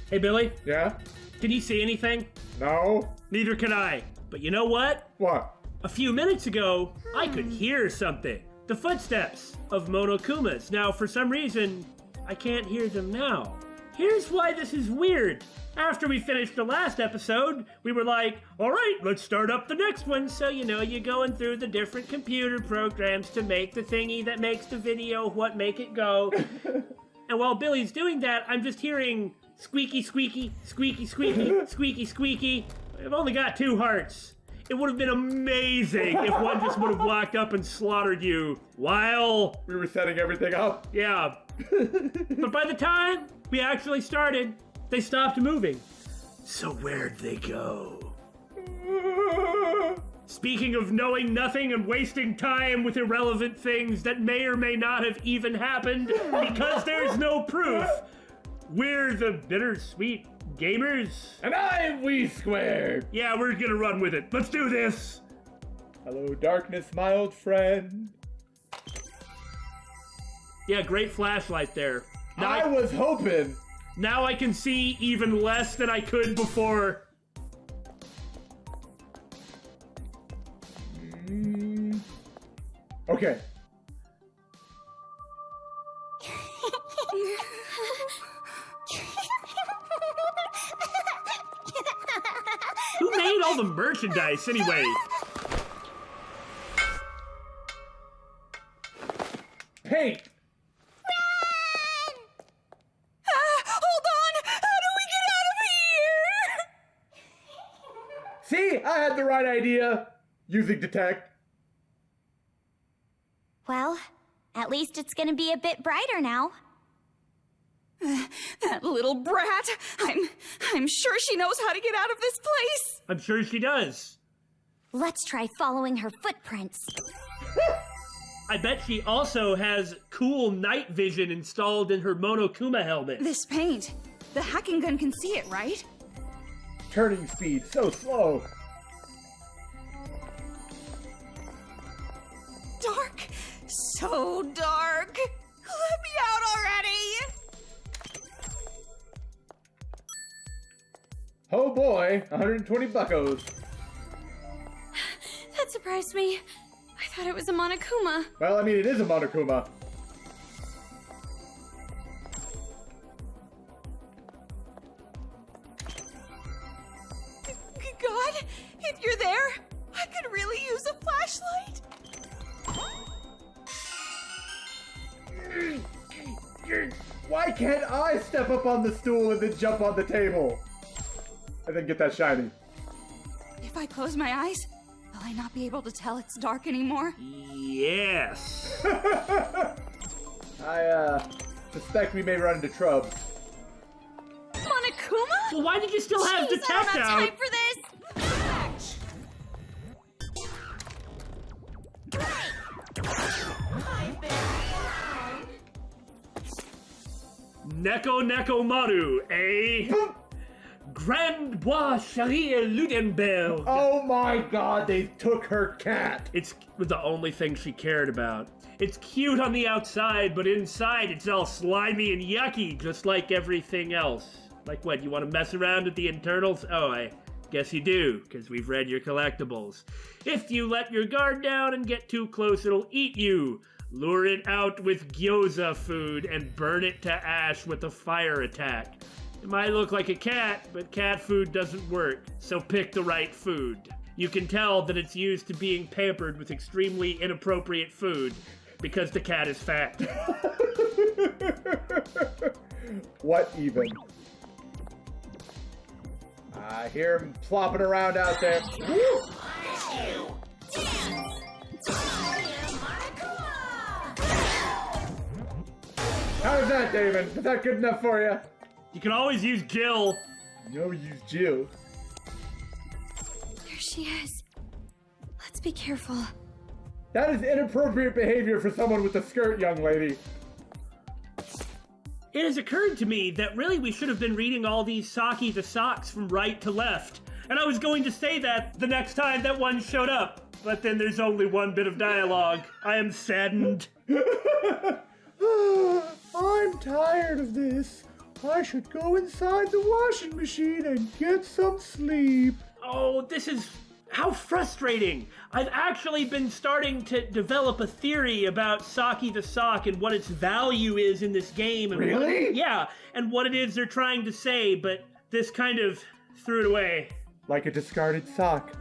Hey, Billy, Yeah? can you see anything? No? Neither can I. But you know what? What? A few minutes ago, I could hear something. The footsteps of Monokumas. Now, for some reason, I can't hear them now. Here's why this is weird. After we finished the last episode, we were like, all right, let's start up the next one. So, you're going through the different computer programs to make the thingy that makes the video what make it go. And while Billy's doing that, I'm just hearing squeaky, squeaky, squeaky, squeaky, squeaky, squeaky. I've only got 2 hearts. It would have been amazing if one just would have walked up and slaughtered you while We were setting everything up. yeah. But by the time we actually started, they stopped moving. So where'd they go? Speaking of knowing nothing and wasting time with irrelevant things that may or may not have even happened because there's no proof, we're the Bittersweet Gamers. And I'm We Squared. Yeah, we're gonna run with it. Let's do this. Hello, darkness, my old friend. Yeah, great flashlight there. Now I was hoping. now I can see even less than I could before. Okay. Who made all the merchandise anyway? Paint. Hold on! How do we get out of here? See, I had the right idea. Using detect. Well, at least it's gonna be a bit brighter now. That little brat! I'm sure she knows how to get out of this place! I'm sure she does. Let's try following her footprints. I bet she also has cool night vision installed in her Monokuma helmet. This paint. The hacking gun can see it, right? Turning speed so slow. Dark. So dark. Let me out already! Oh boy, 120 buckos. That surprised me. I thought it was a Monokuma. Well, I mean, it is a Monokuma. God, if you're there, I could really use a flashlight. Why can't I step up on the stool and then jump on the table? And then get that shiny. If I close my eyes, will I not be able to tell it's dark anymore? Yes. I, suspect we may run into trubs. Monokuma? Well, why did you still have Jeez, I detect don't have out? time for this. Neko Maru, eh? Grand Bois Charrier Ludenberg. Oh my god, they took her cat! It's the only thing she cared about. It's cute on the outside, but inside it's all slimy and yucky, just like everything else. Like what, you want to mess around with the internals? Oh, I guess you do, because we've read your collectibles. If you let your guard down and get too close, it'll eat you. Lure it out with gyoza food and burn it to ash with a fire attack. It might look like a cat, but cat food doesn't work, so pick the right food. You can tell that it's used to being pampered with extremely inappropriate food, because the cat is fat. What even? I hear him plopping around out there. How's that, David? Is that good enough for you? You can always use Jill. No, use Jill. There she is. Let's be careful. That is inappropriate behavior for someone with a skirt, young lady. It has occurred to me that really we should have been reading all these Saki the Socks from right to left. And I was going to say that the next time that one showed up. But then there's only one bit of dialogue. I am saddened. I'm tired of this. I should go inside the washing machine and get some sleep. Oh, this is... how frustrating! I've actually been starting to develop a theory about Saki the Sock and what its value is in this game. And Really? Yeah, and what it is they're trying to say, but this kind of threw it away. Like a discarded sock.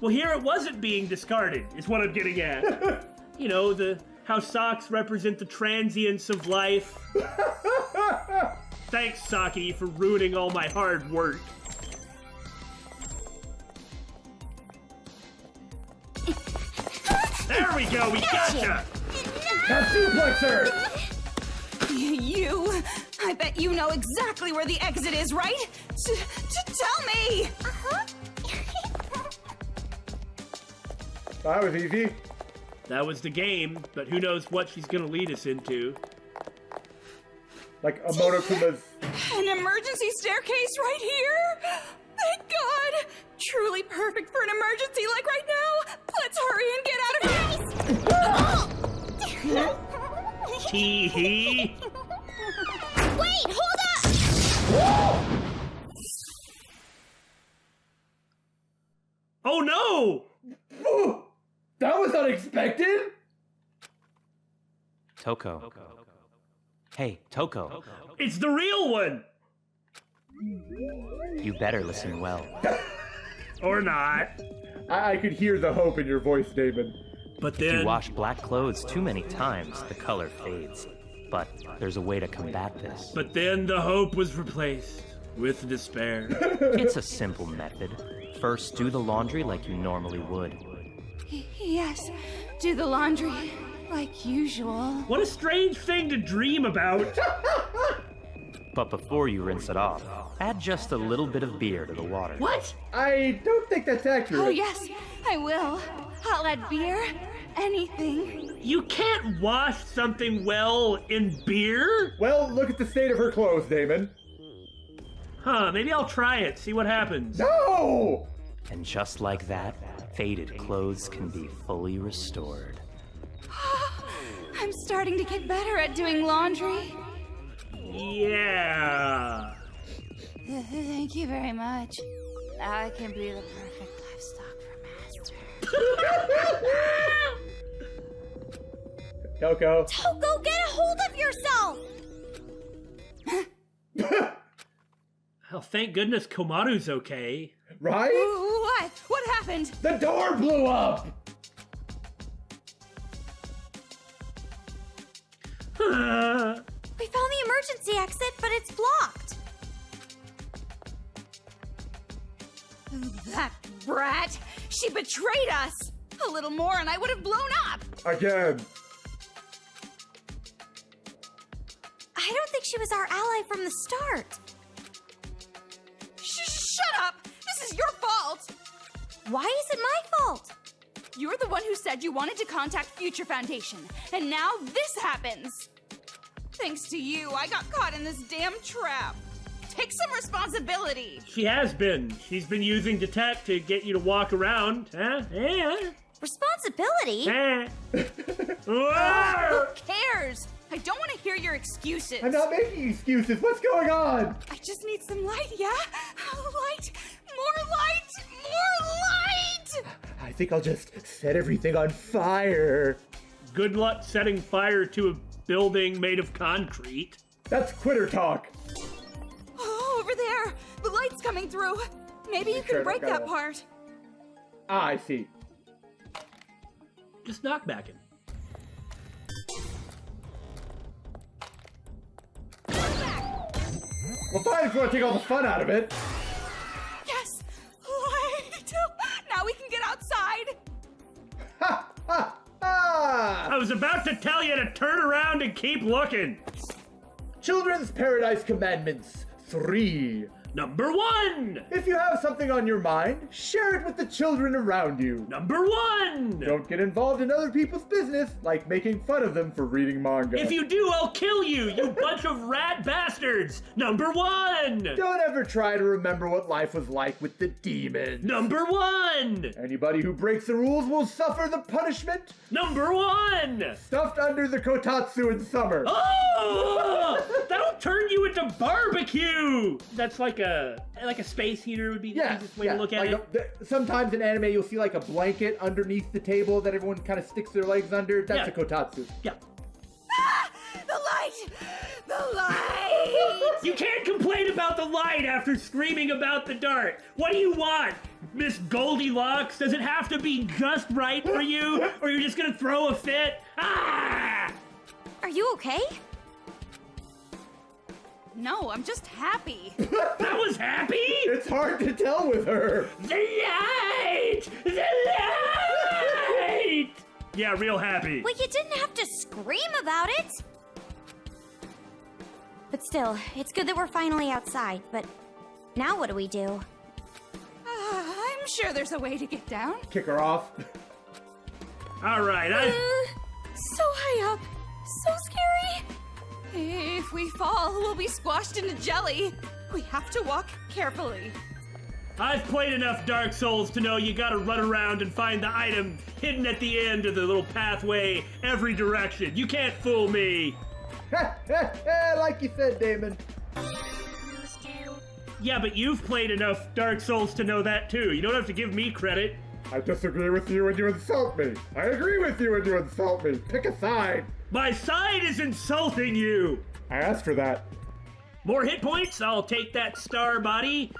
Well, here it wasn't being discarded, is what I'm getting at. You know, how socks represent the transience of life. Thanks, Saki, for ruining all my hard work. There we go, we gotcha! Now suplex her! You! I bet you know exactly where the exit is, right? Tell me! That was easy. That was the game, but who knows what she's gonna lead us into. Like a Monokuma's... An emergency staircase right here? Thank God! Truly perfect for an emergency like right now! Let's hurry and get out of here! Tee-hee! Wait, hold up! Oh no! That was unexpected! Toko. Hey, Toko. It's the real one! You better listen well. Or not. I could hear the hope in your voice, Daymon. But If then... you wash black clothes too many times, the color fades. But there's a way to combat this. But then the hope was replaced with despair. It's a simple method. First, do the laundry like you normally would. Yes, do the laundry like usual. What a strange thing to dream about. But before you rinse it off, add just a little bit of beer to the water. What? I don't think that's accurate. Oh yes, I will. I'll add beer. Anything. You can't wash something well in beer? Well, look at the state of her clothes, Daymon. Huh, maybe I'll try it, see what happens. No! And just like that, faded clothes can be fully restored. I'm starting to get better at doing laundry. Yeah. Thank you very much. Now I can be the perfect livestock for Master. Toko. Toko, get a hold of yourself! Well, thank goodness Komaru's okay. Right? What? What happened? The door blew up! We found the emergency exit, but it's blocked. That brat! She betrayed us! A little more and I would have blown up! Again. I don't think she was our ally from the start. Shut up! This is your fault! Why is it my fault? You're the one who said you wanted to contact Future Foundation, and now this happens! Thanks to you, I got caught in this damn trap. Take some responsibility! She has been. She's been using Detect to get you to walk around. Huh? Yeah. Responsibility? Whoa! Who cares? I don't want to hear your excuses. I'm not making excuses. What's going on? I just need some light, yeah? Light! More light! More light! I think I'll just set everything on fire. Good luck setting fire to a building made of concrete. That's quitter talk. Oh, over there! The light's coming through. Maybe you Sure, can break okay. that part. Ah, I see. Just knock back him. Well, fine if you want to take all the fun out of it. Yes! Light! Now we can get outside! Ha! Ha! Ha! I was about to tell you to turn around and keep looking. Children's Paradise Commandments 3. Number 1. If you have something on your mind, share it with the children around you. Number 1. Don't get involved in other people's business, like making fun of them for reading manga. If you do, I'll kill you, you bunch of rat bastards. Number 1. Don't ever try to remember what life was like with the demons. Number 1. Anybody who breaks the rules will suffer the punishment Number 1. stuffed under the kotatsu in summer. Oh! That'll turn you into barbecue! That's like a space heater would be the easiest way to look at it. Sometimes in anime you'll see like a blanket underneath the table that everyone kind of sticks their legs under. That's a kotatsu. Yeah. Ah, the light! The light! You can't complain about the light after screaming about the dark. What do you want, Miss Goldilocks? Does it have to be just right for you, or you're just gonna throw a fit? Ah! Are you okay? No, I'm just happy. That was happy? It's hard to tell with her. The light! The light! Yeah, real happy. Well, you didn't have to scream about it. But still, it's good that we're finally outside. But now what do we do? I'm sure there's a way to get down. Kick her off. All right, So high up. So scary. If we fall, we'll be squashed into jelly. We have to walk carefully. I've played enough Dark Souls to know you gotta run around and find the item hidden at the end of the little pathway every direction. You can't fool me. Like you said, Daymon. Yeah, but you've played enough Dark Souls to know that too. You don't have to give me credit. I disagree with you when you insult me. I agree with you when you insult me. Pick a side. My side is insulting you. I asked for that. More hit points? I'll take that star body.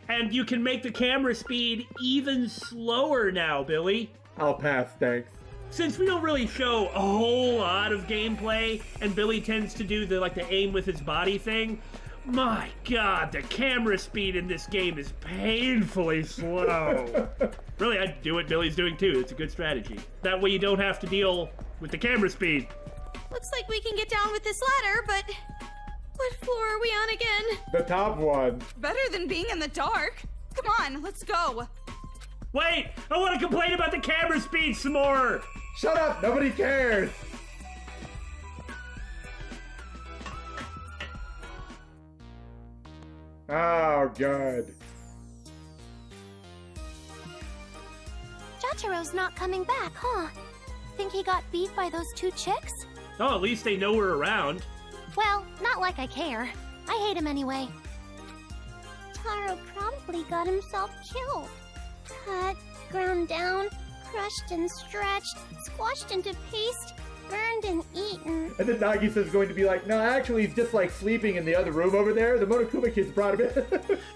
And you can make the camera speed even slower now, Billy. I'll pass, thanks. Since we don't really show a whole lot of gameplay, and Billy tends to do the aim with his body thing, my God, the camera speed in this game is painfully slow. Really, I'd do what Billy's doing too. It's a good strategy. That way you don't have to deal with the camera speed. Looks like we can get down with this ladder, but what floor are we on again? The top one. Better than being in the dark. Come on, let's go. Wait, I want to complain about the camera speed some more. Shut up, nobody cares. Oh, good. Jachiro's not coming back, huh? Think he got beat by those two chicks? Oh, at least they know we're around. Well, not like I care. I hate him anyway. Taro probably got himself killed. Cut, ground down, crushed and stretched, squashed into paste, burned and eaten. And then Nagisa's going to be like, no, actually, he's just sleeping in the other room over there. The Monokuma kids brought him in.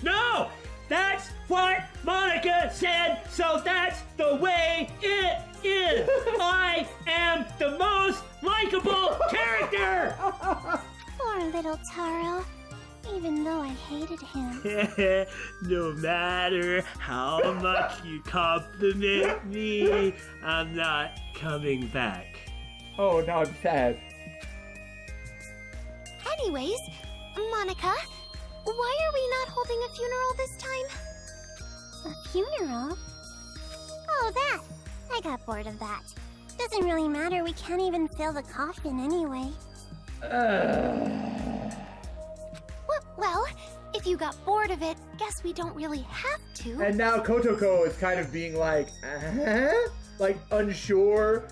No! That's what Monica said, so that's the way it is. I am the most likable character! Poor little Taro. Even though I hated him. No matter how much you compliment me, I'm not coming back. Oh, now I'm sad. Anyways, Monica, why are we not holding a funeral this time? A funeral? Oh, that. I got bored of that. Doesn't really matter, we can't even fill the coffin anyway. Well, if you got bored of it, guess we don't really have to. And now Kotoko is kind of being unsure.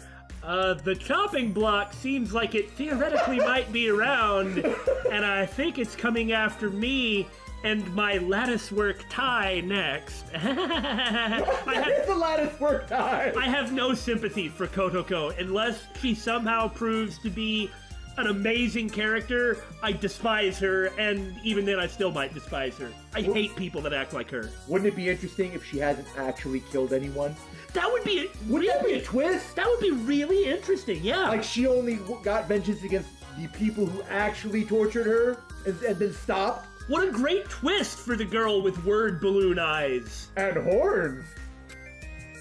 The chopping block seems like it theoretically might be around, and I think it's coming after me and my latticework tie next. It's the latticework tie! I have no sympathy for Kotoko unless she somehow proves to be an amazing character. I despise her, and even then I still might despise her. I hate people that act like her. Wouldn't it be interesting if she hasn't actually killed anyone? That would be Wouldn't that be a twist? That would be really interesting, yeah. Like she only got vengeance against the people who actually tortured her and then stopped? What a great twist for the girl with word balloon eyes. And horns.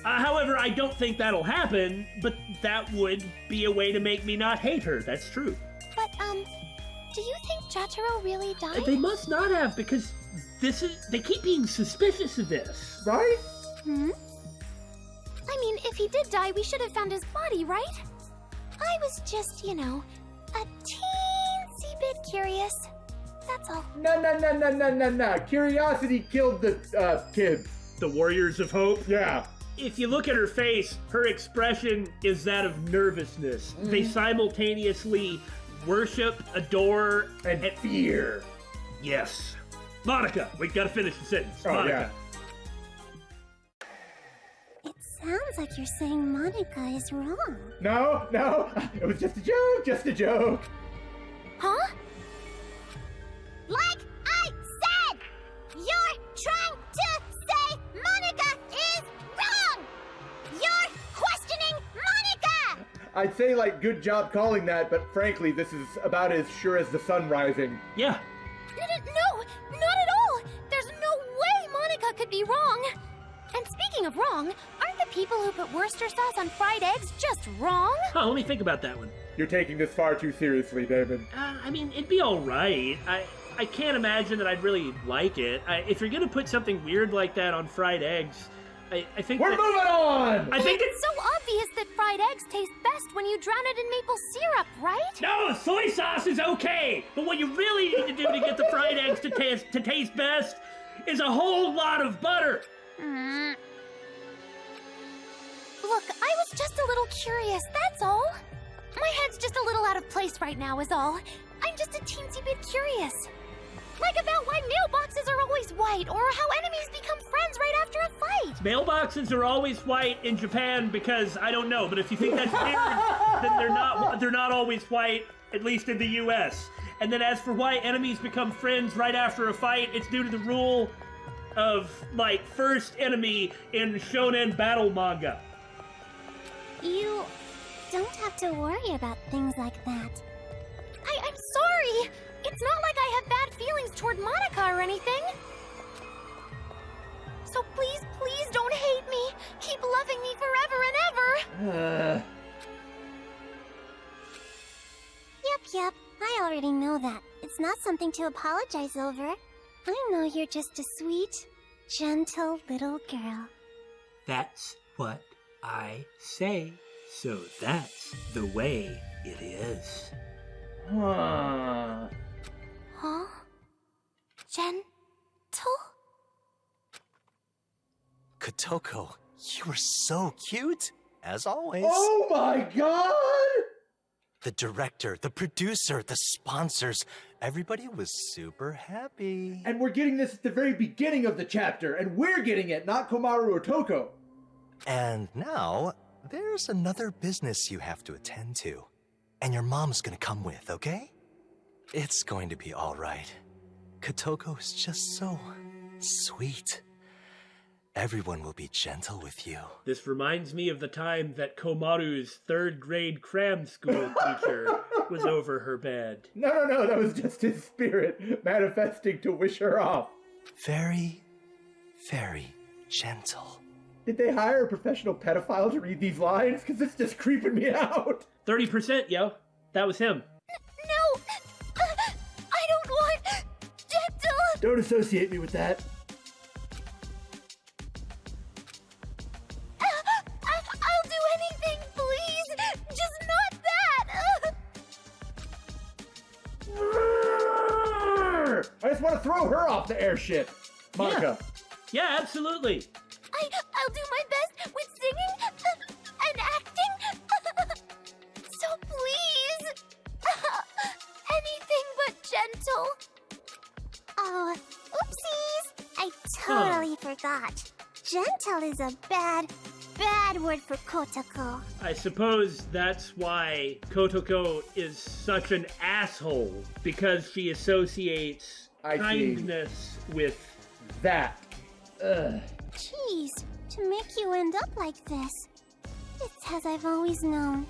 However, I don't think that'll happen, but that would be a way to make me not hate her. That's true. But, do you think Jataro really died? They must not have, because they keep being suspicious of this. Right? I mean, if he did die, we should have found his body, right? I was just, a teensy bit curious. That's all. No. Curiosity killed the, kid. The Warriors of Hope? Yeah. If you look at her face, her expression is that of nervousness. They simultaneously worship, adore, And fear. yes. Monica, we gotta finish the sentence. Oh, Monica. It sounds like you're saying Monica is wrong. No, it was just a joke. Huh? Like I said! You're trying to say Monica is wrong! You're questioning Monica! I'd say, like, good job calling that, but frankly, this is about as sure as the sun rising. Yeah. No, not at all! There's no way Monica could be wrong! And speaking of wrong, aren't the people who put Worcester sauce on fried eggs just wrong? Huh, let me think about that one. You're taking this far too seriously, David. I mean, it'd be alright. I can't imagine that I'd really like it. If you're gonna put something weird like that on fried eggs, I think We're moving on! I think It's so obvious that fried eggs taste best when you drown it in maple syrup, right? No, soy sauce is okay, but what you really need to do to get the fried eggs to taste best is a whole lot of butter. Look, I was just a little curious, that's all. My head's just a little out of place right now is all. I'm just a teensy bit curious. Like about why mailboxes are always white, or how enemies become friends right after a fight. Mailboxes are always white in Japan because I don't know, but if you think that's weird, then they're not always white, at least in the US. And then as for why enemies become friends right after a fight, it's due to the rule of, like, first enemy in shonen battle manga. You don't have to worry about things like that. I'm sorry! It's not like I have bad feelings toward Monica or anything. So please, please don't hate me. Keep loving me forever and ever. Yep, I already know that. It's not something to apologize over. I know you're just a sweet, gentle little girl. That's what I say. So that's the way it is. Huh. Huh? Gentle? Kotoko, you were so cute, as always. Oh my god! The director, the producer, the sponsors, everybody was super happy. And we're getting this at the very beginning of the chapter, and we're getting it, not Komaru or Toko. And now, there's another business you have to attend to. And your mom's gonna come with, okay? It's going to be all right. Kotoko is just so sweet. Everyone will be gentle with you. This reminds me of the time that Komaru's third grade cram school teacher was over her bed. No, that was just his spirit manifesting to wish her off. Very, very gentle. Did they hire a professional pedophile to read these lines? Because it's just creeping me out. 30%, yo. That was him. No! I don't want gentle! Don't associate me with that. I'll do anything, please! Just not that! I just want to throw her off the airship. Monica. Yeah, absolutely. I'll do my best with singing and acting. So please, anything but gentle. Oh, oopsies! I totally forgot. Gentle is a bad word for Kotoko. I suppose that's why Kotoko is such an asshole, because she associates I see. kindness with That. Ugh. Jeez, to make you end up like this. It's as I've always known.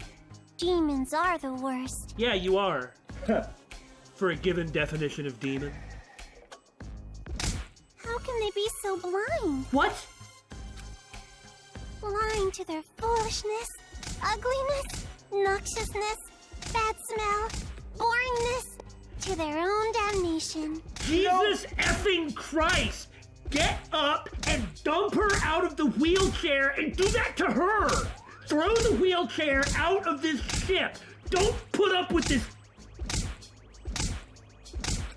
Demons are the worst. Yeah, you are. For a given definition of demon. How can they be so blind? What? Blind to their foolishness, ugliness, noxiousness, bad smell, boringness, to their own damnation. Jesus effing Christ! Get up and dump her out of the wheelchair and do that to her! Throw the wheelchair out of this ship! Don't put up with this.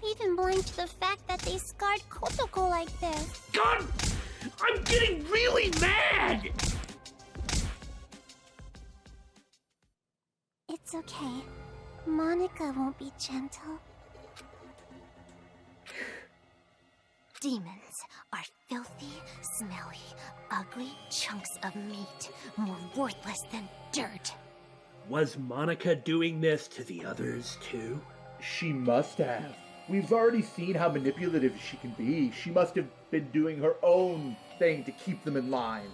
Even blind to the fact that they scarred Kotoko like this. God! I'm getting really mad! It's okay. Monaca won't be gentle. Demons are filthy, smelly, ugly chunks of meat, more worthless than dirt. Was Monica doing this to the others too? She must have. We've already seen how manipulative she can be. She must have been doing her own thing to keep them in line.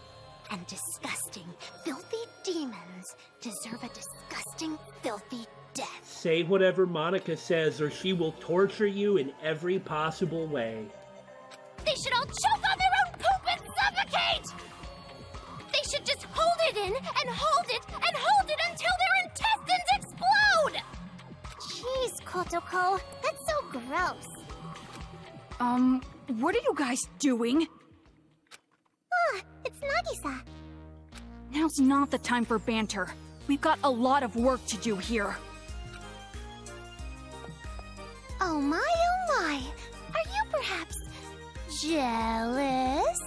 And disgusting, filthy demons deserve a disgusting, filthy death. Say whatever Monica says or she will torture you in every possible way. They should all choke on their own poop and suffocate! They should just hold it in and hold it and hold it until their intestines explode! Jeez, Kotoko, that's so gross. What are you guys doing? Ah, it's Nagisa. Now's not the time for banter. We've got a lot of work to do here. Oh my, are you perhaps jealous?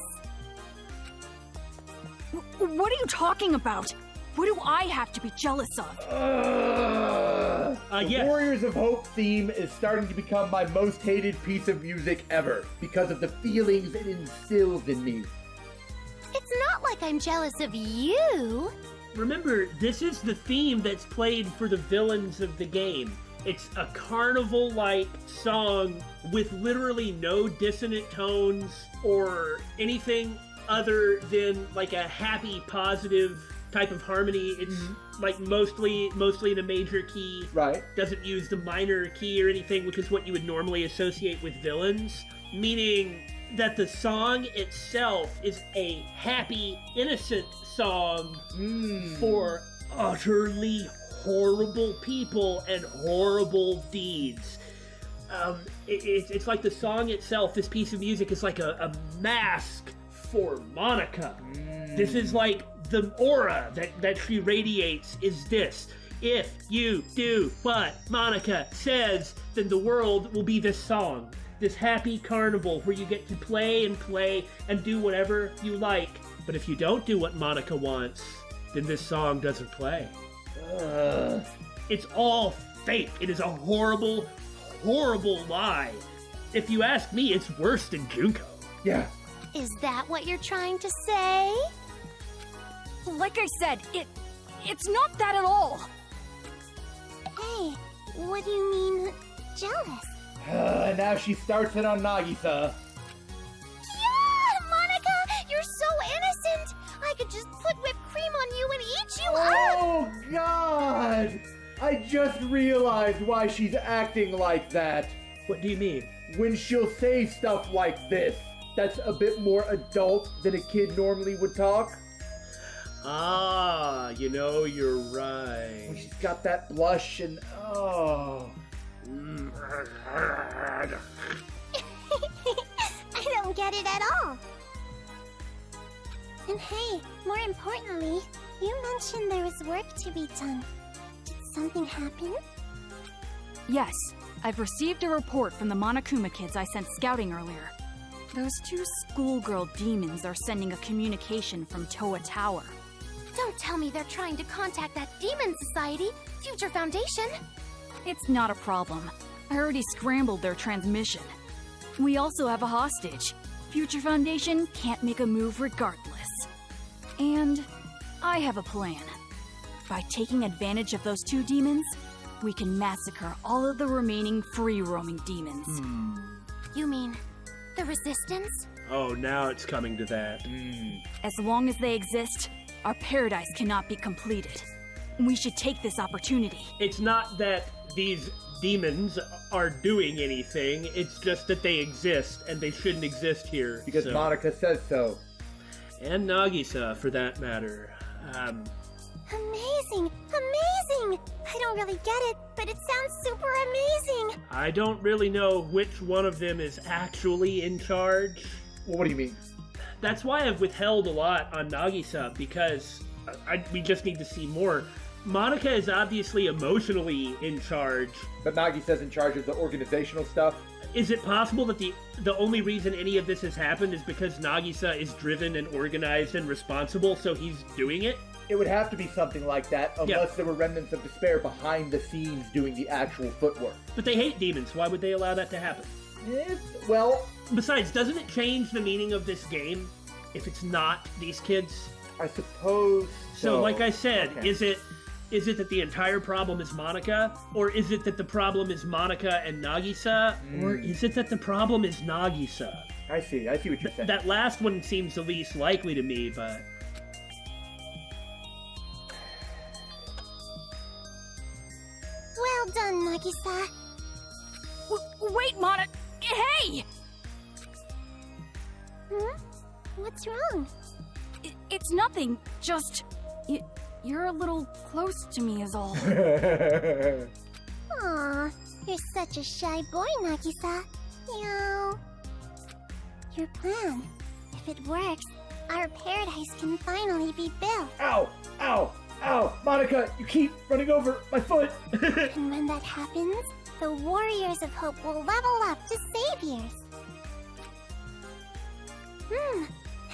What are you talking about? What do I have to be jealous of? The Yes. Warriors of Hope theme is starting to become my most hated piece of music ever because of the feelings it instills in me. It's not like I'm jealous of you. Remember, this is the theme that's played for the villains of the game. It's a carnival-like song with literally no dissonant tones or anything other than like a happy, positive type of harmony. It's like mostly in a major key. Right. Doesn't use the minor key or anything, which is what you would normally associate with villains. Meaning that the song itself is a happy, innocent song for utterly horrible people and horrible deeds. It's like the song itself, this piece of music, is like a mask for Monica. This is like the aura that she radiates is this. If you do what Monica says, then the world will be this song. This happy carnival where you get to play and do whatever you like. But if you don't do what Monica wants, then this song doesn't play. It's all fake. It is a horrible, horrible lie. If you ask me, it's worse than Junko. Yeah. Is that what you're trying to say? Like I said, it's not that at all. Hey, what do you mean, jealous? And now she starts it on Nagisa. Yeah, Monica, you're so innocent. I could just put whipped cream on you and eat you up. Oh, God! I just realized why she's acting like that. What do you mean? When she'll say stuff like this, that's a bit more adult than a kid normally would talk. Ah, you're When right. she's got that blush and, oh. I don't get it at all. And hey, more importantly, you mentioned there was work to be done. Did something happen? Yes, I've received a report from the Monokuma kids I sent scouting earlier. Those two schoolgirl demons are sending a communication from Toa Tower. Don't tell me they're trying to contact that demon society, Future Foundation. It's not a problem. I already scrambled their transmission. We also have a hostage. Future Foundation can't make a move regardless. And I have a plan. By taking advantage of those two demons, we can massacre all of the remaining free-roaming demons. You mean the Resistance? Oh, now it's coming to that. As long as they exist, our paradise cannot be completed. We should take this opportunity. It's not that these demons are doing anything, it's just that they exist, and they shouldn't exist here. Because so. Monica says so. And Nagisa, for that matter. Amazing! Amazing! I don't really get it, but it sounds super amazing! I don't really know which one of them is actually in charge. Well, what do you mean? That's why I've withheld a lot on Nagisa, because we just need to see more. Monica is obviously emotionally in charge. But Nagisa's in charge of the organizational stuff. Is it possible that the only reason any of this has happened is because Nagisa is driven and organized and responsible, so he's doing it? It would have to be something like that, unless there were remnants of despair behind the scenes doing the actual footwork. But they hate demons. Why would they allow that to happen? Well... Besides, doesn't it change the meaning of this game if it's not these kids? I suppose so. Like I said, okay. is it that the entire problem is Monaca? Or is it that the problem is Monaca and Nagisa? Or is it that the problem is Nagisa? I see what you're saying. That last one seems the least likely to me, but... Well done, Nagisa. Wait, Monaca! Hey! What's wrong? It's nothing. Just... You're a little close to me is all. Aw, you're such a shy boy, Nagisa. Meow. Your plan. If it works, our paradise can finally be built. Ow! Ow! Ow! Monaca, you keep running over my foot! And when that happens, the Warriors of Hope will level up to saviors.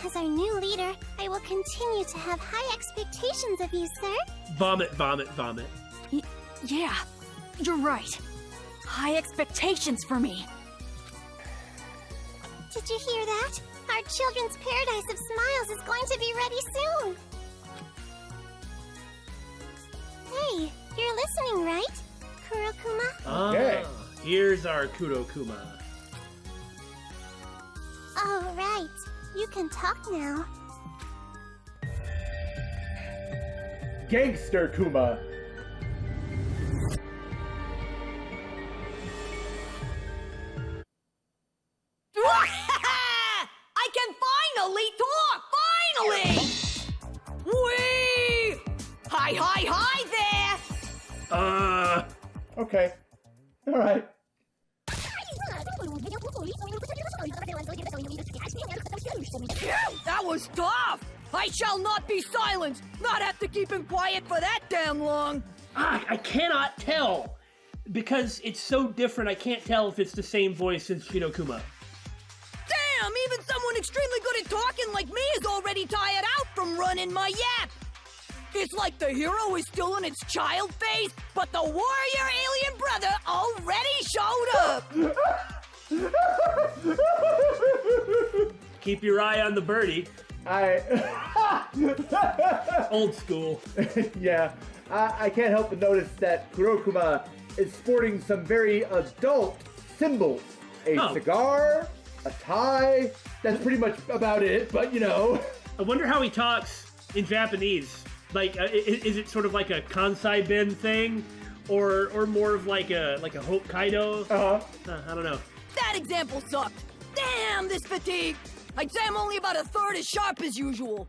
As our new leader, I will continue to have high expectations of you, sir. Vomit, vomit, vomit. Yeah, you're right. High expectations for me. Did you hear that? Our children's paradise of smiles is going to be ready soon. Hey, you're listening, right? Kurokuma? Okay. Here's our Kurokuma. All right. You can talk now. Gangster Kuma. I can finally talk! Finally! Whee! Hi there! Okay. Alright. That was tough! I shall not be silent! Not have to keep him quiet for that damn long! I cannot tell! Because it's so different, I can't tell if it's the same voice as Shirokuma. Damn! Even someone extremely good at talking like me is already tired out from running my yap! It's like the hero is still in its child phase, but the warrior alien brother already showed up! Keep your eye on the birdie. Old school. Yeah, I can't help but notice that Kurokuma is sporting some very adult symbols. A cigar, a tie, that's pretty much about it, but you know. I wonder how he talks in Japanese. Like, is it sort of like a Kansai Ben thing? Or more of like a Hokkaido? I don't know. That example sucked. Damn, this fatigue. I'd say I'm only about a third as sharp as usual.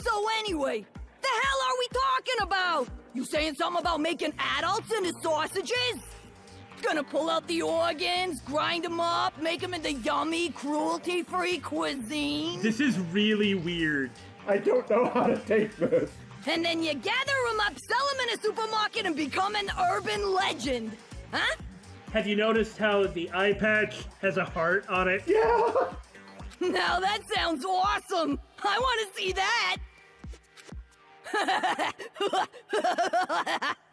So anyway, the hell are we talking about? You saying something about making adults into sausages? Gonna pull out the organs, grind them up, make them into yummy, cruelty-free cuisine? This is really weird. I don't know how to take this. And then you gather them up, sell them in a supermarket, and become an urban legend. Huh? Have you noticed how the eye patch has a heart on it? Yeah! Now that sounds awesome! I want to see that!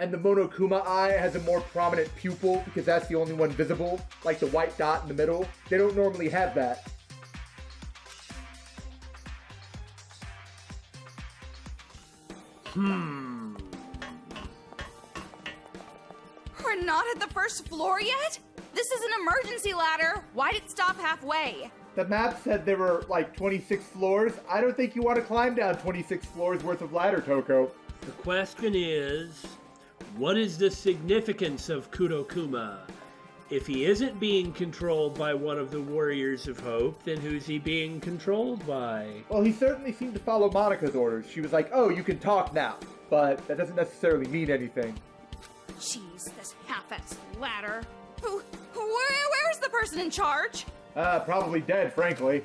And the Monokuma eye has a more prominent pupil because that's the only one visible, like the white dot in the middle. They don't normally have that. We're not at the first floor yet? This is an emergency ladder. Why'd it stop halfway? The map said there were like 26 floors. I don't think you want to climb down 26 floors worth of ladder, Toko. The question is, what is the significance of Kurokuma? If he isn't being controlled by one of the Warriors of Hope, then who's he being controlled by? Well, he certainly seemed to follow Monica's orders. She was like, oh, you can talk now. But that doesn't necessarily mean anything. Jeez, this half-assed ladder. Where's the person in charge? Probably dead, frankly.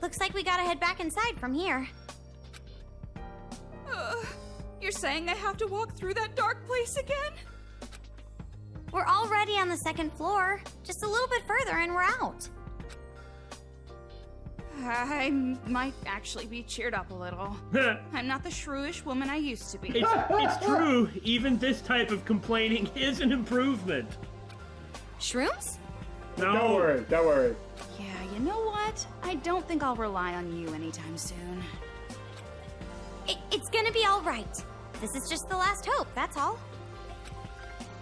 Looks like we gotta head back inside from here. You're saying I have to walk through that dark place again? We're already on the second floor. Just a little bit further and we're out. I might actually be cheered up a little. I'm not the shrewish woman I used to be. It's true. Even this type of complaining is an improvement. Shrooms? No. Don't worry. Yeah, you know what? I don't think I'll rely on you anytime soon. It's gonna be all right. This is just the last hope, that's all.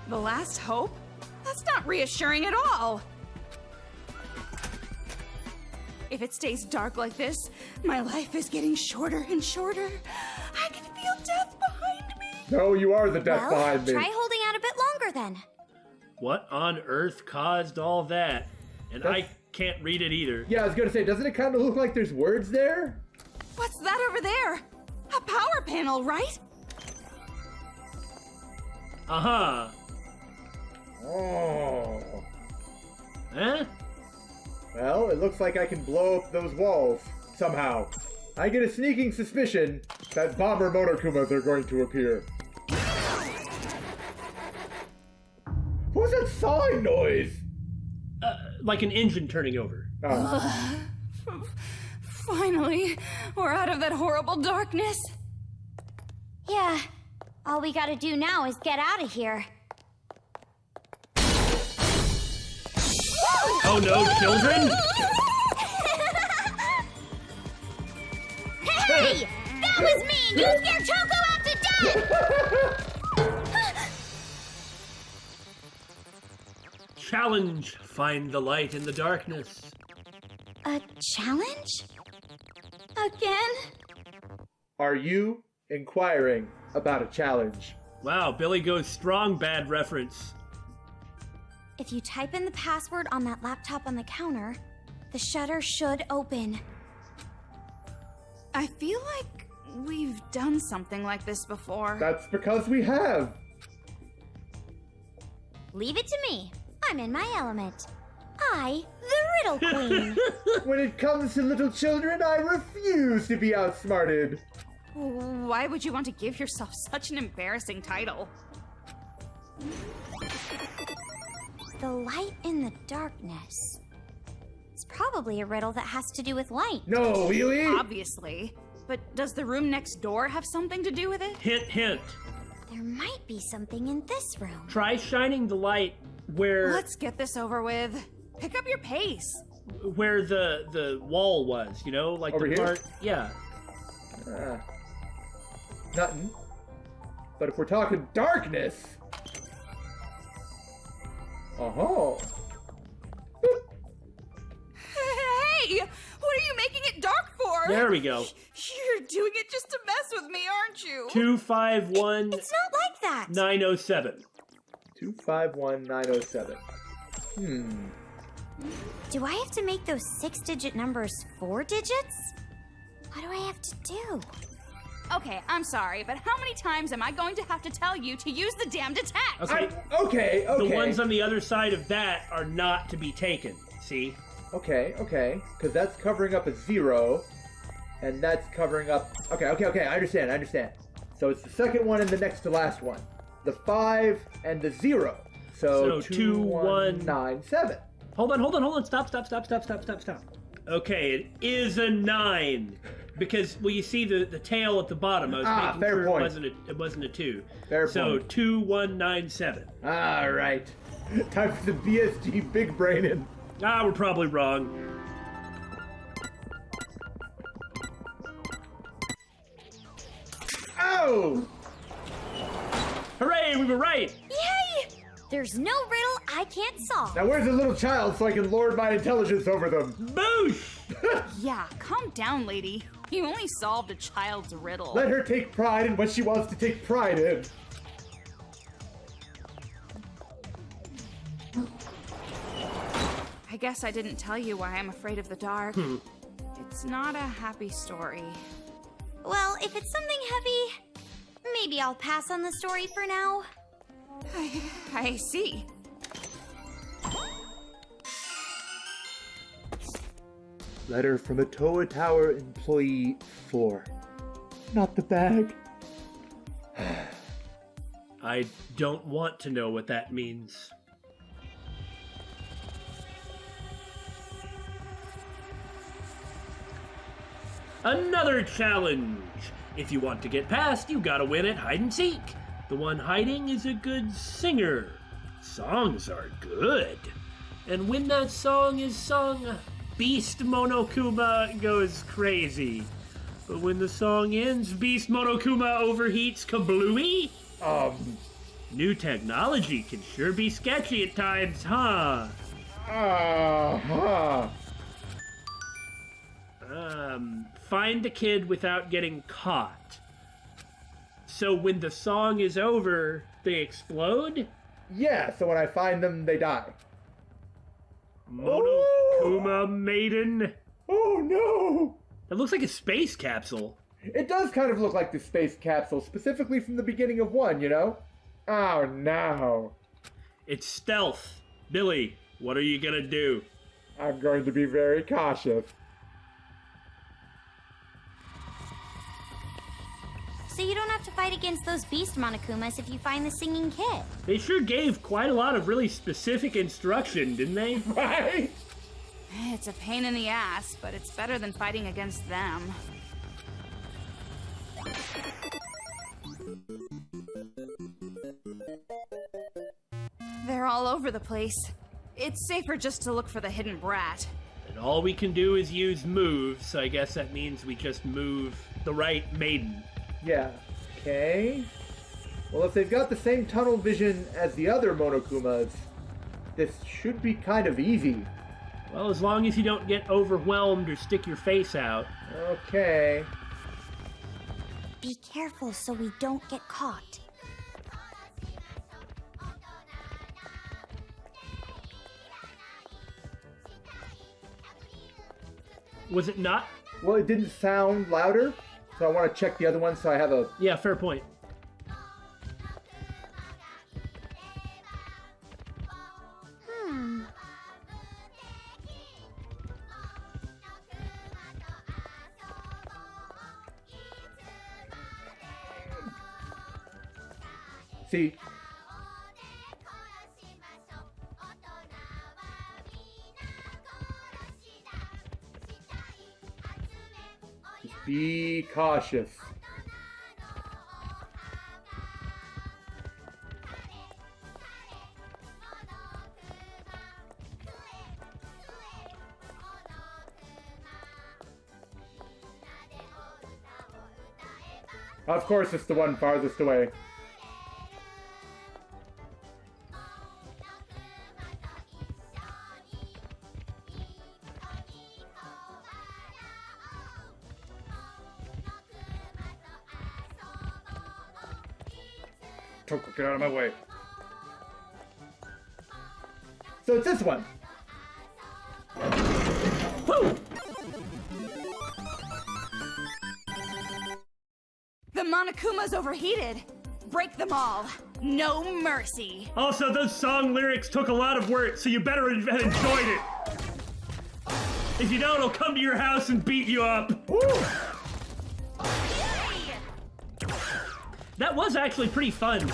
The last hope? That's not reassuring at all. If it stays dark like this, my life is getting shorter and shorter. I can feel death behind me. No, you are the death behind me. Try holding out a bit longer then. What on earth caused all that? And I can't read it either. Yeah, I was gonna say, doesn't it kind of look like there's words there? What's that over there? A power panel, right? Uh-huh. Oh. Huh? Well, it looks like I can blow up those walls somehow. I get a sneaking suspicion that bomber Monokumas are going to appear. What was that sawing noise? Like an engine turning over. Finally, we're out of that horrible darkness. Yeah, all we gotta do now is get out of here. Oh no, children? Hey! That was me! You scared Choco out to death! Challenge. Find the light in the darkness. A challenge? Again? Are you inquiring about a challenge? Wow, Billy goes strong bad reference. If you type in the password on that laptop on the counter, the shutter should open. I feel like we've done something like this before. That's because we have. Leave it to me. I'm in my element. I, the Riddle Queen. When it comes to little children, I refuse to be outsmarted. Why would you want to give yourself such an embarrassing title? The light in the darkness. It's probably a riddle that has to do with light. No, really? Obviously. But does the room next door have something to do with it? Hint, hint. There might be something in this room. Try shining the light where Let's get this over with. Pick up your pace. where the wall was, you know, like Over the here? part. Yeah. Nothing. But if we're talking darkness... Oh. Hey! What are you making it dark for? There we go. You're doing it just to mess with me, aren't you? 251 It's not like that. 907. 251907. Do I have to make those 6-digit numbers 4 digits? What do I have to do? Okay, I'm sorry, but how many times am I going to have to tell you to use the damned attack? Okay. Okay. The ones on the other side of that are not to be taken. See? Okay. Because that's covering up a 0. And that's covering up... Okay. I understand. So it's the second one and the next to last one. The 5 and the 0. So 2197. Hold on. Stop. Okay, it is a 9. Because, well, you see the tail at the bottom. I was making fair sure point. it wasn't a 2. Fair so point. 2197. All right. Time for the BSG big braining. We're probably wrong. Oh! Hooray, we were right! Yay! There's no riddle I can't solve. Now where's the little child so I can lord my intelligence over them? Boosh! Yeah, calm down, lady. You only solved a child's riddle. Let her take pride in what she wants to take pride in. I guess I didn't tell you why I'm afraid of the dark. It's not a happy story. Well, if it's something heavy, maybe I'll pass on the story for now. I see. Letter from a Toa Tower employee 4. Not the bag. I don't want to know what that means. Another challenge! If you want to get past, you gotta win at hide and seek. The one hiding is a good singer. Songs are good. And when that song is sung, Beast Monokuma goes crazy. But when the song ends, Beast Monokuma overheats kablooey? New technology can sure be sketchy at times, huh? Find the kid without getting caught. So when the song is over, they explode? Yeah, so when I find them, they die. Monokuma Maiden? Oh no! That looks like a space capsule. It does kind of look like the space capsule, specifically from the beginning of 1, you know? Oh no. It's stealth. Billy, what are you gonna do? I'm going to be very cautious. So you don't have to fight against those beast Monokumas if you find the singing kid. They sure gave quite a lot of really specific instruction, didn't they? Right? It's a pain in the ass, but it's better than fighting against them. They're all over the place. It's safer just to look for the hidden brat. And all we can do is use moves, so I guess that means we just move the right maiden. Yeah. Okay. Well, if they've got the same tunnel vision as the other Monokumas, this should be kind of easy. Well, as long as you don't get overwhelmed or stick your face out. Okay. Be careful so we don't get caught. Was it not? Well, it didn't sound louder, so I want to check the other one so I have a... Yeah, fair point. See? Just be cautious. Of course, it's the one farthest away. Kotoko, get out of my way. So it's this one. Woo! The Monokuma's overheated. Break them all. No mercy. Also, those song lyrics took a lot of work, so you better have enjoyed it. If you don't, I'll come to your house and beat you up. Woo! That was actually pretty fun.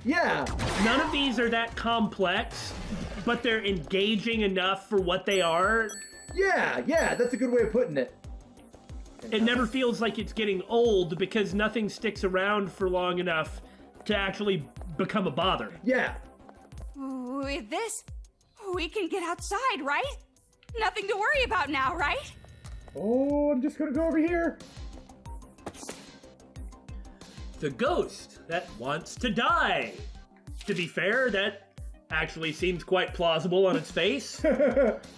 Yeah. None of these are that complex, but they're engaging enough for what they are. Yeah, that's a good way of putting it. It never feels like it's getting old because nothing sticks around for long enough to actually become a bother. Yeah. With this, we can get outside, right? Nothing to worry about now, right? Oh, I'm just gonna go over here. The ghost that wants to die. To be fair, that actually seems quite plausible on its face.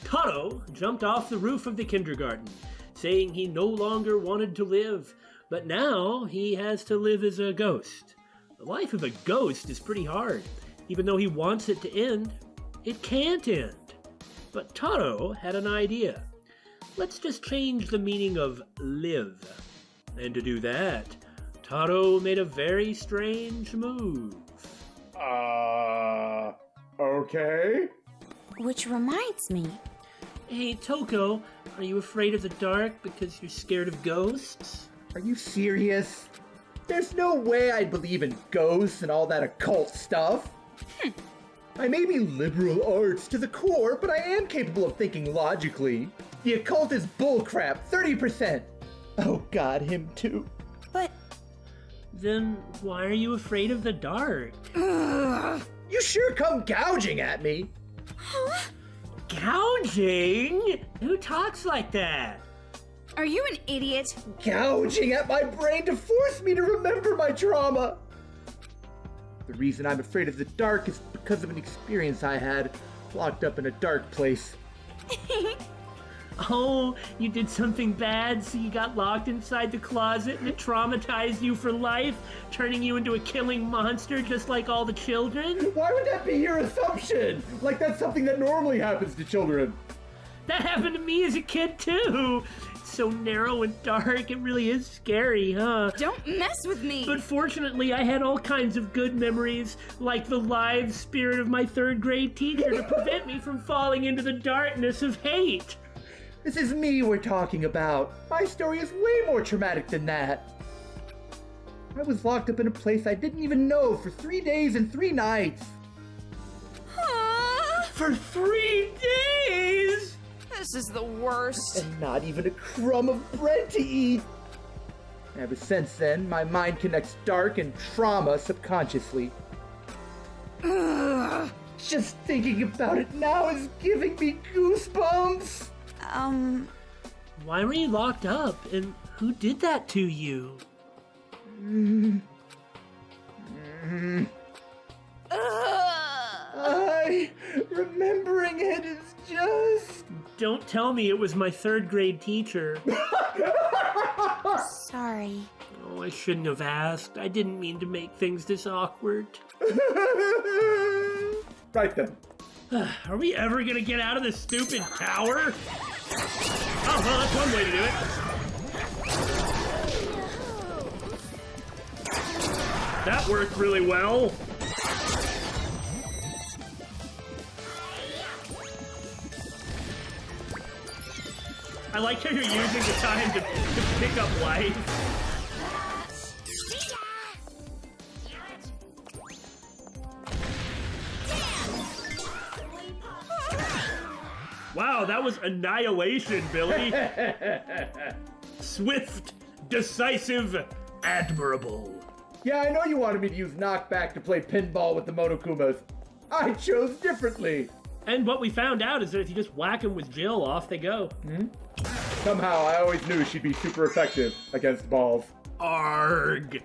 Taro jumped off the roof of the kindergarten, saying he no longer wanted to live, but now he has to live as a ghost. The life of a ghost is pretty hard. Even though he wants it to end, it can't end. But Taro had an idea. Let's just change the meaning of live. And to do that, Taro made a very strange move. Okay. Which reminds me. Hey, Toko, are you afraid of the dark because you're scared of ghosts? Are you serious? There's no way I'd believe in ghosts and all that occult stuff. I may be liberal arts to the core, but I am capable of thinking logically. The occult is bullcrap, 30%. Oh God, him too. But Then why are you afraid of the dark? You sure come gouging at me. Gouging? Who talks like that? are you an idiot? Gouging at my brain to force me to remember my trauma. The reason I'm afraid of the dark is because of an experience I had locked up in a dark place. Oh, you did something bad, so you got locked inside the closet and it traumatized you for life, turning you into a killing monster just like all the children? Why would that be your assumption? Like that's something that normally happens to children. That happened to me as a kid, too. It's so narrow and dark, it really is scary, huh? Don't mess with me. But fortunately, I had all kinds of good memories, like the live spirit of my third grade teacher to prevent me from falling into the darkness of hate. This is me we're talking about. My story is way more traumatic than that. I was locked up in a place I didn't even know for 3 days and 3 nights. For 3 days? This is the worst. And not even a crumb of bread to eat. Ever since then, my mind connects dark and trauma subconsciously. Just thinking about it now is giving me goosebumps. Why were you locked up, and who did that to you? Remembering it is just... Don't tell me it was my third grade teacher. Sorry. Oh, I shouldn't have asked. I didn't mean to make things this awkward. Right then. Are we ever gonna get out of this stupid tower? Oh, well, that's one way to do it. That worked really well. I like how you're using the time to pick up life. Wow, that was annihilation, Billy. Swift, decisive, admirable. Yeah, I know you wanted me to use knockback to play pinball with the Monokumas. I chose differently. And what we found out is that if you just whack them with Jill, off they go. Somehow, I always knew she'd be super effective against balls. Arg.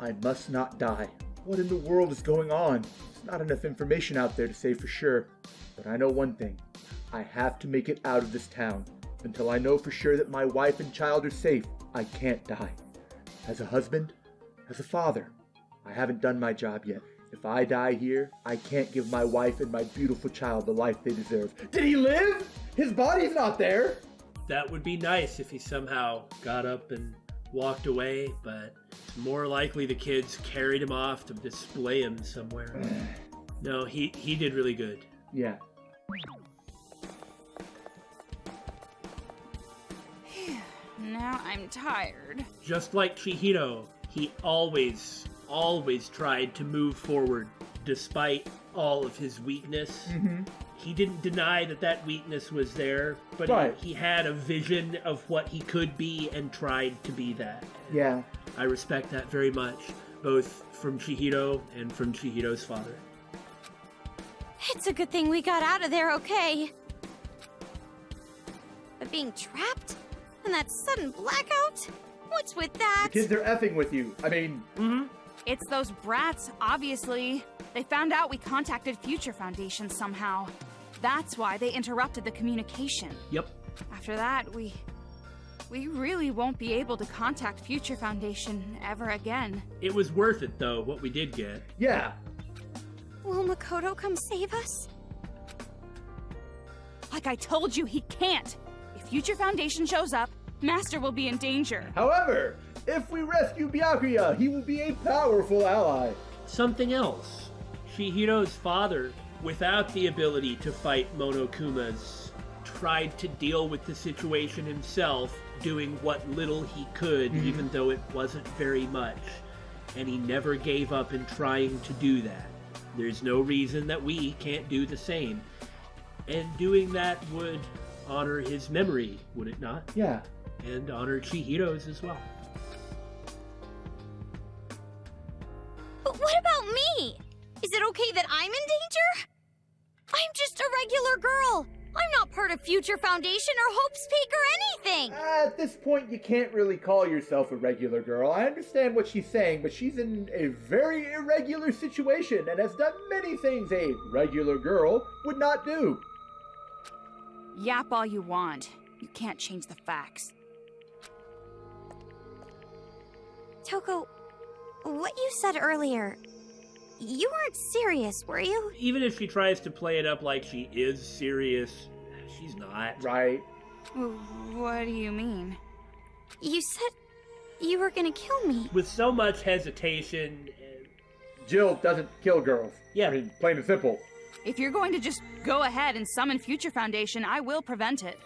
I must not die. What in the world is going on? There's not enough information out there to say for sure. But I know one thing. I have to make it out of this town. Until I know for sure that my wife and child are safe, I can't die. As a husband, as a father, I haven't done my job yet. If I die here, I can't give my wife and my beautiful child the life they deserve. Did he live? His body's not there. That would be nice if he somehow got up and walked away, but it's more likely the kids carried him off to display him somewhere. No, he did really good. Yeah. Now I'm tired. Just like Chihiro, he always tried to move forward despite all of his weakness. He didn't deny that weakness was there, but Right. he had a vision of what he could be and tried to be that. Yeah. I respect that very much, both from Chihiro and from Chihiro's father. It's a good thing we got out of there okay. But being trapped? And that sudden blackout? What's with that? The kids are effing with you. I mean... It's those brats, obviously. They found out we contacted Future Foundation somehow. That's why they interrupted the communication. Yep. After that, we really won't be able to contact Future Foundation ever again. It was worth it, though, what we did get. Yeah. Will Makoto come save us? Like I told you, he can't. If Future Foundation shows up, Master will be in danger. However, if we rescue Byakuya, he will be a powerful ally. Something else. Chihiro's father, without the ability to fight Monokumas, tried to deal with the situation himself, doing what little he could, even though it wasn't very much. And he never gave up in trying to do that. There's no reason that we can't do the same. And doing that would honor his memory, would it not? Yeah. and honor Chihiro's as well. But what about me? Is it okay that I'm in danger? I'm just a regular girl. I'm not part of Future Foundation or Hope's Peak or anything. At this point, you can't really call yourself a regular girl. I understand what she's saying, but she's in a very irregular situation and has done many things a regular girl would not do. Yap all you want. You can't change the facts. Toko, what you said earlier, you weren't serious, were you? Even if she tries to play it up like she is serious, she's not. Right. What do you mean? You said you were gonna kill me. With so much hesitation. Jill doesn't kill girls. Yeah. I mean, plain and simple. If you're going to just go ahead and summon Future Foundation, I will prevent it.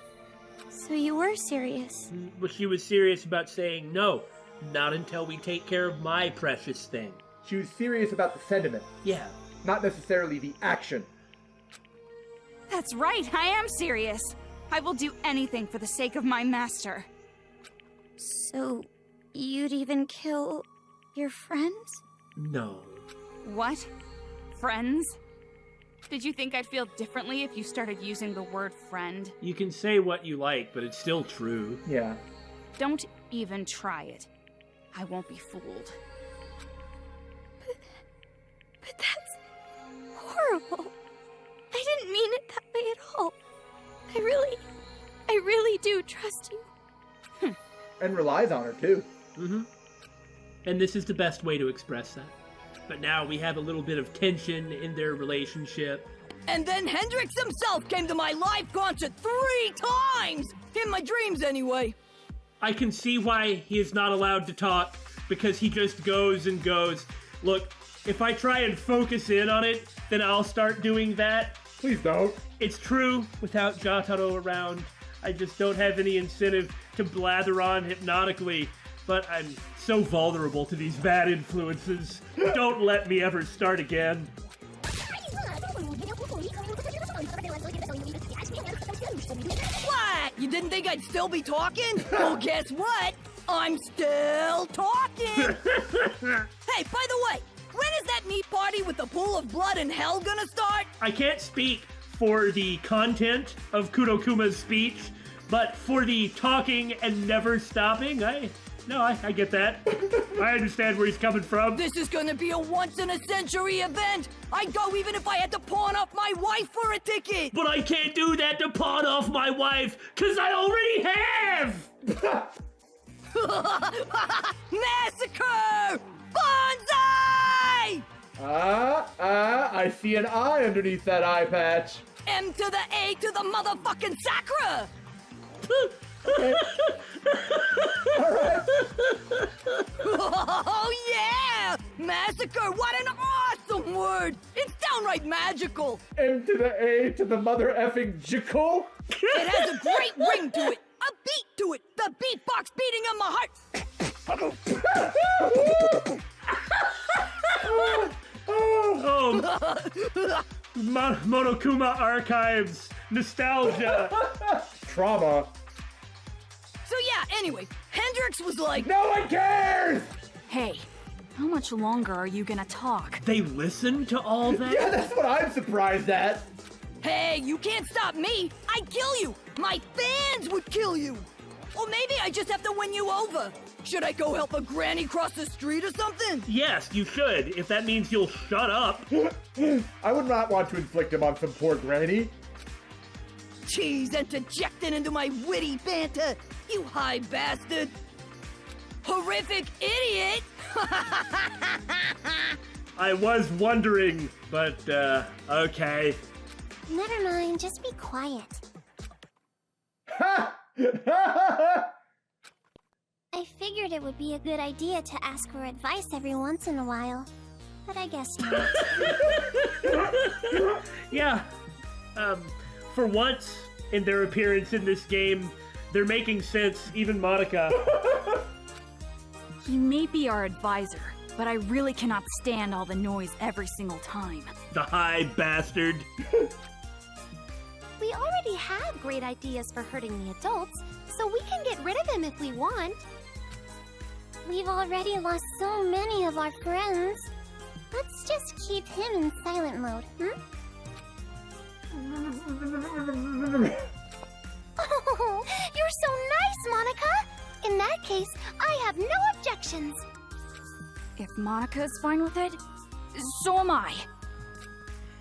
So you were serious. But she was serious about saying no, not until we take care of my precious thing. She was serious about the sentiment, Yeah. not necessarily the action. That's right, I am serious. I will do anything for the sake of my master. So you'd even kill your friends? No. What? Friends? Did you think I'd feel differently if you started using the word friend? You can say what you like, but it's still true. Yeah. Don't even try it. I won't be fooled. But that's horrible. I didn't mean it that way at all. I really do trust you. And relies on her, too. Mm-hmm. And this is the best way to express that. But now we have a little bit of tension in their relationship. And then Hendrix himself came to my live concert 3 times! In my dreams, anyway. I can see why he is not allowed to talk, because he just goes and goes. Look, if I try and focus in on it, then I'll start doing that. Please don't. It's true, without Jotaro around, I just don't have any incentive to blather on hypnotically. But I'm so vulnerable to these bad influences. Don't let me ever start again. What? You didn't think I'd still be talking? Well, guess what? I'm still talking! Hey, by the way, when is that meat party with the pool of blood and hell gonna start? I can't speak for the content of Kurokuma's speech, but for the talking and never stopping, I get that. I understand where he's coming from. This is gonna be a once-in-a-century event! I'd go even if I had to pawn off my wife for a ticket! But I can't do that to pawn off my wife, because I already have! Massacre! Bonsai! I see an eye underneath that eye patch. M to the A to the motherfucking Sakura! Oh yeah! Massacre, what an awesome word! It's downright magical! M to the A to the mother effing jickle. It has a great ring to it! A beat to it! The beatbox beating on my heart! Monokuma archives, nostalgia. Trauma. So yeah, anyway, Hendrix was like, No one cares! Hey, how much longer are you gonna talk? They listen to all that? Yeah, that's what I'm surprised at. hey, you can't stop me! I'd kill you! My fans would kill you! Or maybe I just have to win you over. Should I go help a granny cross the street or something? Yes, you should, if that means you'll shut up. I would not want to inflict him on some poor granny. Jeez, interjecting into my witty banter, you high bastard! Horrific idiot! I was wondering, but, okay. Never mind, just be quiet. Ha! I figured it would be a good idea to ask for advice every once in a while. But I guess not. Yeah, for once in their appearance in this game, they're making sense, even Monaca. He may be our advisor, but I really cannot stand all the noise every single time. The high bastard. We already have great ideas for hurting the adults, so we can get rid of him if we want. We've already lost so many of our friends. Let's just keep him in silent mode, Oh, you're so nice, Monaca! In that case, I have no objections. If Monika's fine with it, so am I.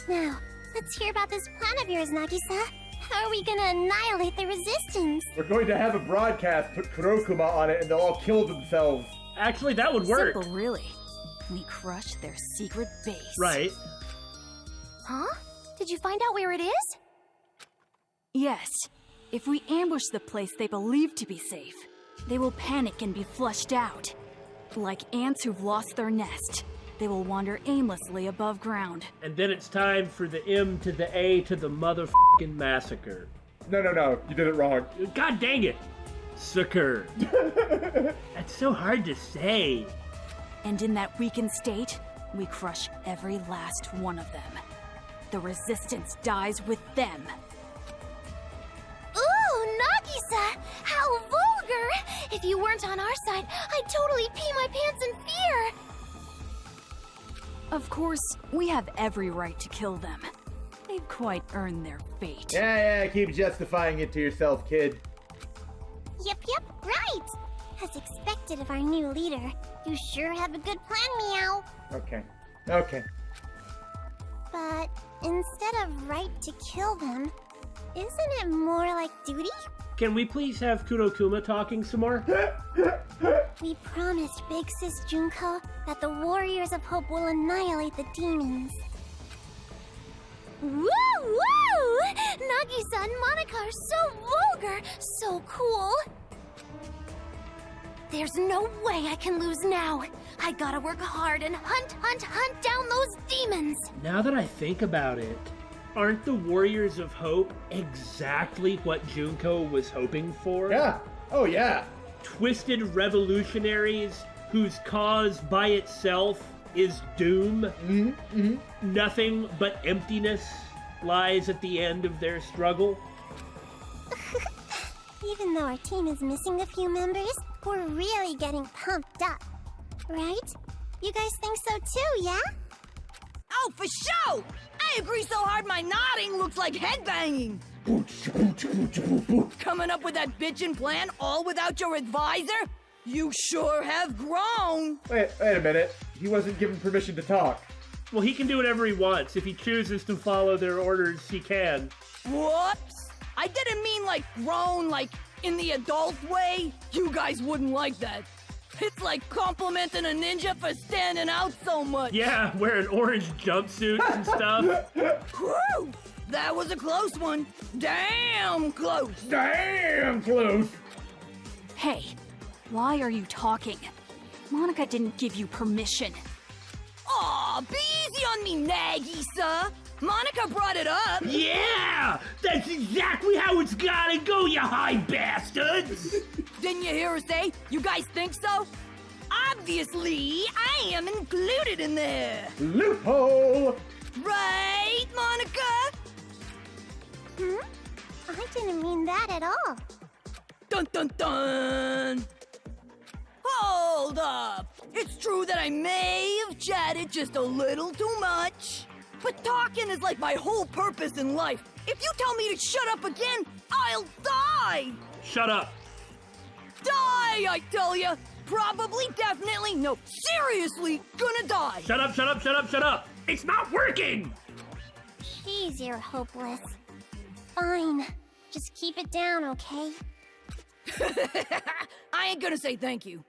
Now, let's hear about this plan of yours, Nagisa. How are we gonna annihilate the resistance? We're going to have a broadcast, put Kurokuma on it, and they'll all kill themselves. Actually, that would work. Simple, really. We crush their secret base. Right. Huh? Did you find out where it is? Yes. If we ambush the place they believe to be safe, they will panic and be flushed out. Like ants who've lost their nest. They will wander aimlessly above ground. And then it's time for the M to the A to the motherfucking massacre. No, you did it wrong. God dang it. Sucker. That's so hard to say. And in that weakened state, we crush every last one of them. The resistance dies with them. Ooh, Nagisa! How vulgar! If you weren't on our side, I'd totally pee my pants in fear! Of course, we have every right to kill them. They've quite earned their fate. Yeah, keep justifying it to yourself, kid. Yep, right! As expected of our new leader, you sure have a good plan, Meow. Okay. But instead of right to kill them, isn't it more like duty? Can we please have Kurokuma talking some more? We promised Big Sis Junko that the Warriors of Hope will annihilate the demons. Woo! Nagisa and Monaca are so vulgar, so cool. There's no way I can lose now. I gotta work hard and hunt down those demons. Now that I think about it, aren't the Warriors of Hope exactly what Junko was hoping for? Yeah. Oh, yeah. Twisted revolutionaries whose cause by itself is doom. Nothing but emptiness lies at the end of their struggle. Even though our team is missing a few members, we're really getting pumped up. Right? You guys think so too, yeah? Oh, for sure! I agree so hard my nodding looks like headbanging. Coming up with that bitchin' plan all without your advisor? You sure have grown. Wait a minute. He wasn't given permission to talk. Well, he can do whatever he wants. If he chooses to follow their orders, he can. Whoops! I didn't mean like grown, like in the adult way. You guys wouldn't like that. It's like complimenting a ninja for standing out so much. Yeah, wearing orange jumpsuits and stuff. Whew! That was a close one. Damn close. Damn close. Hey, why are you talking? Monaca didn't give you permission. Aw, be easy on me, Nagisa. Monaca brought it up. Yeah! That's exactly how it's gotta go, you high bastards! Didn't you hear her say, you guys think so? Obviously, I am included in there. Loophole! Right, Monaca? I didn't mean that at all. Dun dun dun! Hold up! It's true that I may have chatted just a little too much. But talking is like my whole purpose in life. If you tell me to shut up again, I'll die! Shut up. Die, I tell ya! Probably, definitely, no, seriously, gonna die! Shut up, shut up, shut up, shut up! It's not working! Jeez, you're hopeless. Fine. Just keep it down, okay? I ain't gonna say thank you.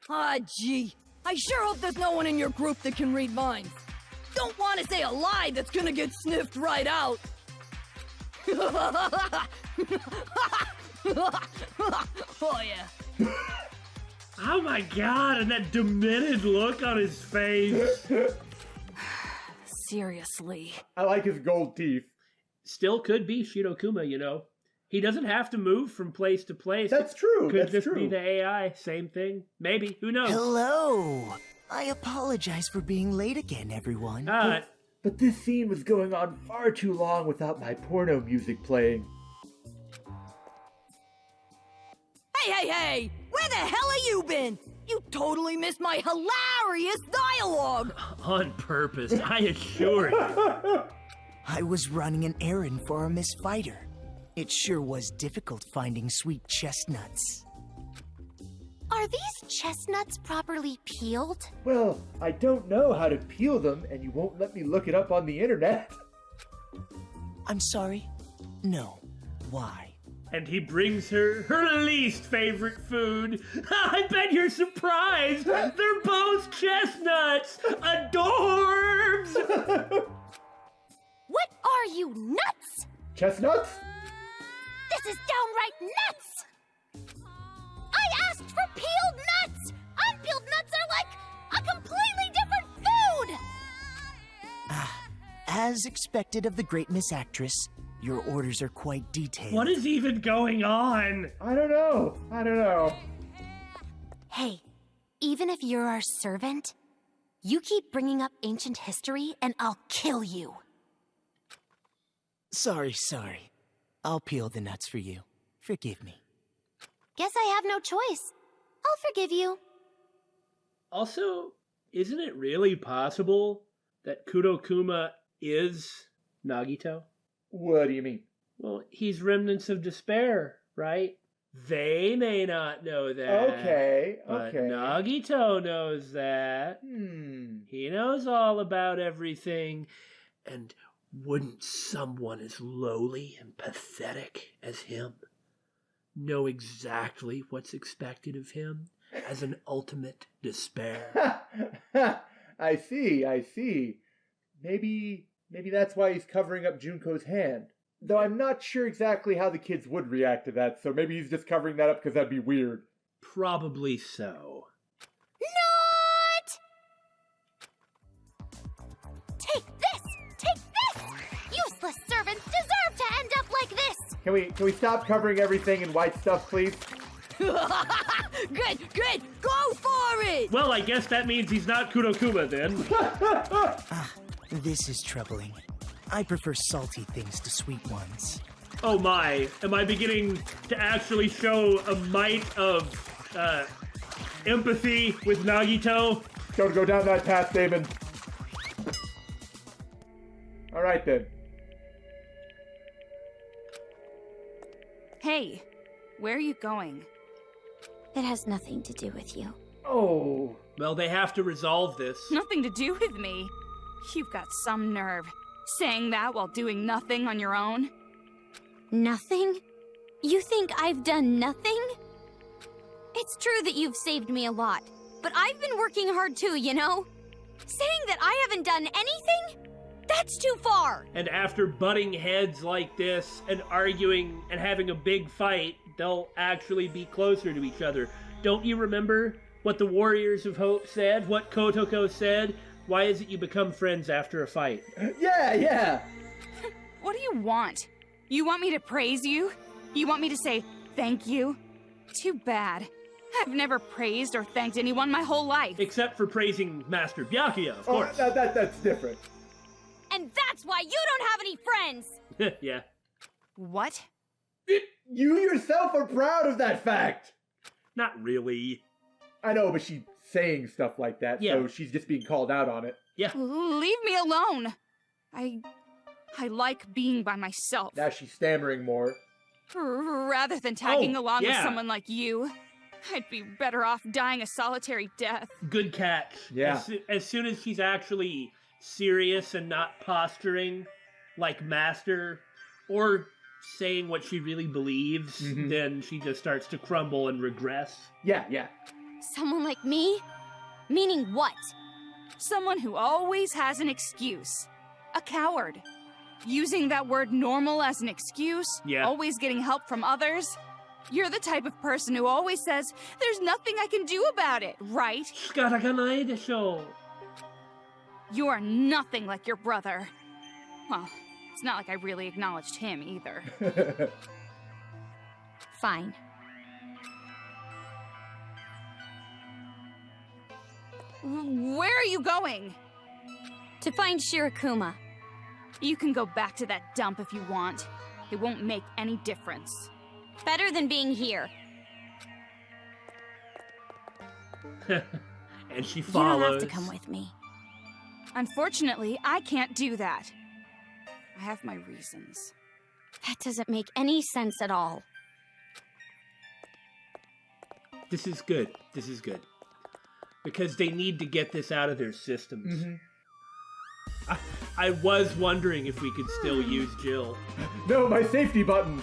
Ah, gee. I sure hope there's no one in your group that can read minds. Don't want to say a lie that's gonna get sniffed right out. Oh, yeah. Oh my god, and that demented look on his face. Seriously. I like his gold teeth. Still could be Shirokuma, you know. He doesn't have to move from place to place. That's true. Could That's just true. be the AI. Same thing. Maybe. Who knows? Hello! I apologize for being late again, everyone. But this scene was going on far too long without my porno music playing. Hey! Where the hell have you been? You totally missed my hilarious dialogue! On purpose, I assure you. I was running an errand for a Miss Fighter. It sure was difficult finding sweet chestnuts. Are these chestnuts properly peeled? Well, I don't know how to peel them, and you won't let me look it up on the internet. I'm sorry? No. Why? And he brings her her least favorite food. I bet you're surprised. They're both chestnuts. Adorbs. What are you, nuts? Chestnuts? This is downright nuts! I asked for peeled nuts! Unpeeled nuts are like a completely different food! As expected of the great Miss Actress, your orders are quite detailed. What is even going on? I don't know. Hey, even if you're our servant, you keep bringing up ancient history and I'll kill you. Sorry. I'll peel the nuts for you. Forgive me. Guess I have no choice. I'll forgive you. Also, isn't it really possible that Kotoko is Nagito? What do you mean? Well, he's remnants of despair, right? They may not know that. Okay. But Nagito knows that. He knows all about everything. And wouldn't someone as lowly and pathetic as him know exactly what's expected of him as an ultimate despair? I see. Maybe that's why he's covering up Junko's hand. Though I'm not sure exactly how the kids would react to that, so maybe he's just covering that up because that'd be weird. Probably so. Not! Take this! Useless servants deserve to end up like this! Can we stop covering everything in white stuff, please? Good! Go for it! Well, I guess that means he's not Kotoko then. This is troubling. I prefer salty things to sweet ones. Oh my, am I beginning to actually show a mite of empathy with Nagito? Don't go down that path, Daymon. All right then. Hey, where are you going? It has nothing to do with you. Oh. Well, they have to resolve this. Nothing to do with me. You've got some nerve. Saying that while doing nothing on your own? Nothing? You think I've done nothing? It's true that you've saved me a lot, but I've been working hard too, you know? Saying that I haven't done anything? That's too far! And after butting heads like this and arguing and having a big fight, they'll actually be closer to each other. Don't you remember what the Warriors of Hope said? What Kotoko said? Why is it you become friends after a fight? Yeah. What do you want? You want me to praise you? You want me to say thank you? Too bad. I've never praised or thanked anyone my whole life. Except for praising Master Byakuya, of course. That's different. And that's why you don't have any friends! Yeah. What? You yourself are proud of that fact! Not really. I know, but she's saying stuff like that, so she's just being called out on it. Yeah. Leave me alone. I like being by myself. Now she's stammering more. Rather than tagging along with someone like you. I'd be better off dying a solitary death. Good catch. Yeah. As soon as she's actually serious and not posturing like Master or saying what she really believes, then she just starts to crumble and regress. Yeah. Someone like me? Meaning what? Someone who always has an excuse. A coward. Using that word normal as an excuse. Yeah. Always getting help from others. You're the type of person who always says, there's nothing I can do about it, right? Shikaraganai desho. You are nothing like your brother. Well, it's not like I really acknowledged him either. Fine. Where are you going? To find Shirokuma. You can go back to that dump if you want. It won't make any difference. Better than being here. And she You follows. don't have to come with me. Unfortunately, I can't do that. I have my reasons. That doesn't make any sense at all. This is good. This is good. Because they need to get this out of their systems. Mm-hmm. I was wondering if we could still use Jill. No, my safety button.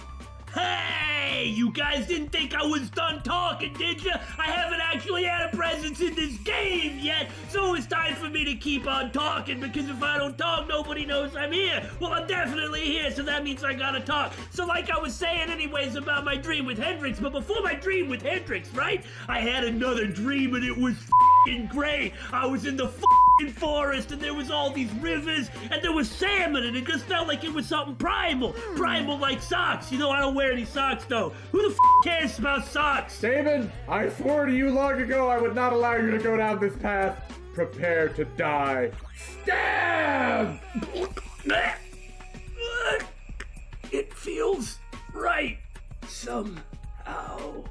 Hey! You guys didn't think I was done talking, did ya? I haven't actually had a presence in this game yet, so it's time for me to keep on talking, because if I don't talk, nobody knows I'm here. Well, I'm definitely here, so that means I gotta talk. So like I was saying anyways about my dream with Hendrix, but before my dream with Hendrix, right? I had another dream and it was f***ing great. I was in the f***ing forest and there was all these rivers and there was salmon and it just felt like it was something primal. Primal like socks. You know, I don't wear any socks though. Who the f*** cares about socks? Daymon, I swore to you long ago I would not allow you to go down this path. Prepare to die. Stab! It feels right somehow.